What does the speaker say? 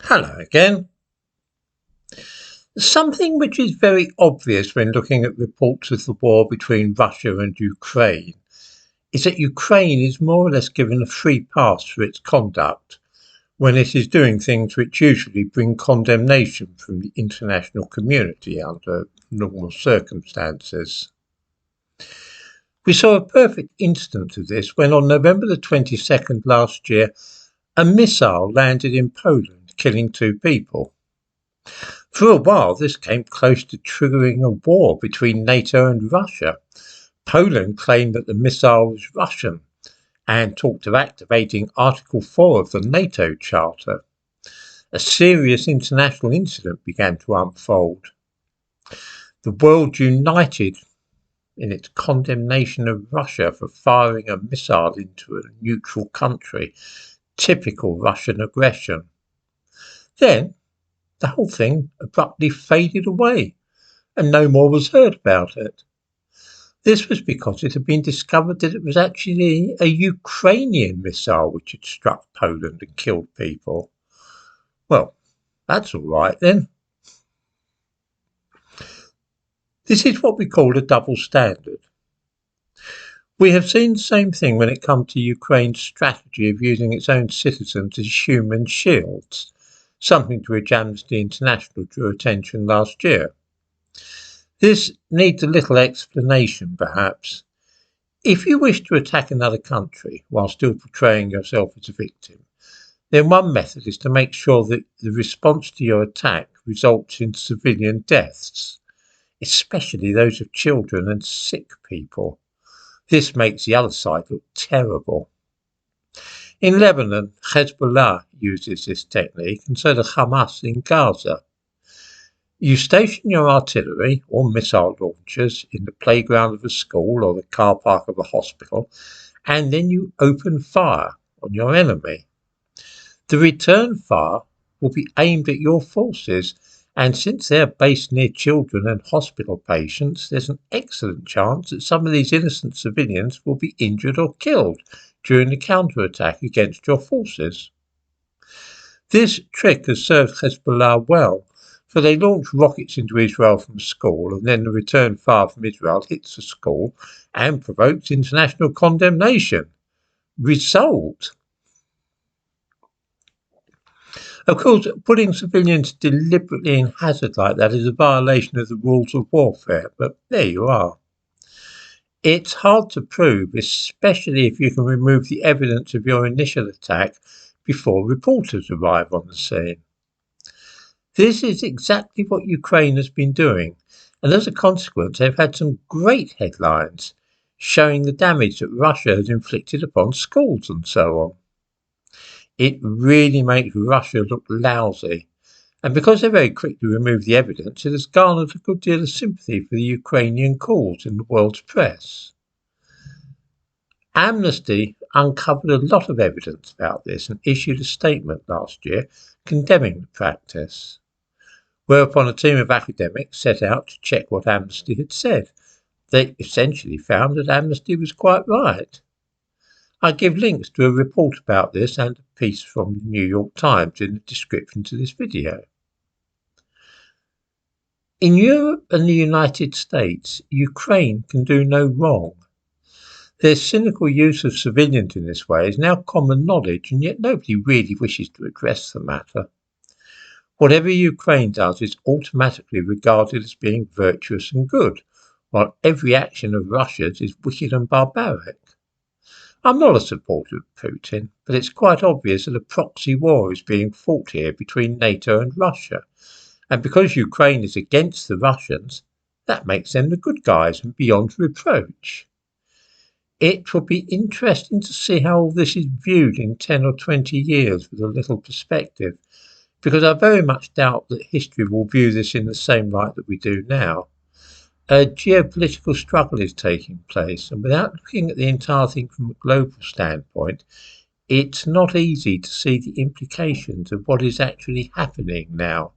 Hello again. Something which is very obvious when looking at reports of the war between Russia and Ukraine is that Ukraine is more or less given a free pass for its conduct when it is doing things which usually bring condemnation from the international community under normal circumstances. We saw a perfect instance of this when on November the 22nd last year, a missile landed in Poland, killing 2 people. For a while, this came close to triggering a war between NATO and Russia. Poland claimed that the missile was Russian and talked of activating Article 4 of the NATO Charter. A serious international incident began to unfold. The world united in its condemnation of Russia for firing a missile into a neutral country, typical Russian aggression. Then, the whole thing abruptly faded away, and no more was heard about it. This was because it had been discovered that it was actually a Ukrainian missile which had struck Poland and killed people. Well, that's all right then. This is what we call a double standard. We have seen the same thing when it comes to Ukraine's strategy of using its own citizens as human shields, something to which Amnesty International drew attention last year. This needs a little explanation, perhaps. If you wish to attack another country while still portraying yourself as a victim, then one method is to make sure that the response to your attack results in civilian deaths, especially those of children and sick people. This makes the other side look terrible. In Lebanon, Hezbollah uses this technique, and so does Hamas in Gaza. You station your artillery or missile launchers in the playground of a school or the car park of a hospital, and then you open fire on your enemy. The return fire will be aimed at your forces, and since they're based near children and hospital patients, there's an excellent chance that some of these innocent civilians will be injured or killed during the counterattack against your forces. This trick has served Hezbollah well, for they launch rockets into Israel from a school, and then the return fire from Israel hits the school and provokes international condemnation. Result. Of course, putting civilians deliberately in hazard like that is a violation of the rules of warfare, but there you are. It's hard to prove, especially if you can remove the evidence of your initial attack before reporters arrive on the scene. This is exactly what Ukraine has been doing, and as a consequence they've had some great headlines showing the damage that Russia has inflicted upon schools and so on. It really makes Russia look lousy, and because they're very quick to remove the evidence, it has garnered a good deal of sympathy for the Ukrainian cause in the world's press. Amnesty uncovered a lot of evidence about this and issued a statement last year condemning the practice, whereupon a team of academics set out to check what Amnesty had said. They essentially found that Amnesty was quite right. I give links to a report about this and a piece from the New York Times in the description to this video. In Europe and the United States, Ukraine can do no wrong. Their cynical use of civilians in this way is now common knowledge, and yet nobody really wishes to address the matter. Whatever Ukraine does is automatically regarded as being virtuous and good, while every action of Russia's is wicked and barbaric. I'm not a supporter of Putin, but it's quite obvious that a proxy war is being fought here between NATO and Russia, and because Ukraine is against the Russians, that makes them the good guys and beyond reproach. It will be interesting to see how all this is viewed in 10 or 20 years with a little perspective, because I very much doubt that history will view this in the same light that we do now. A geopolitical struggle is taking place, and without looking at the entire thing from a global standpoint, it's not easy to see the implications of what is actually happening now.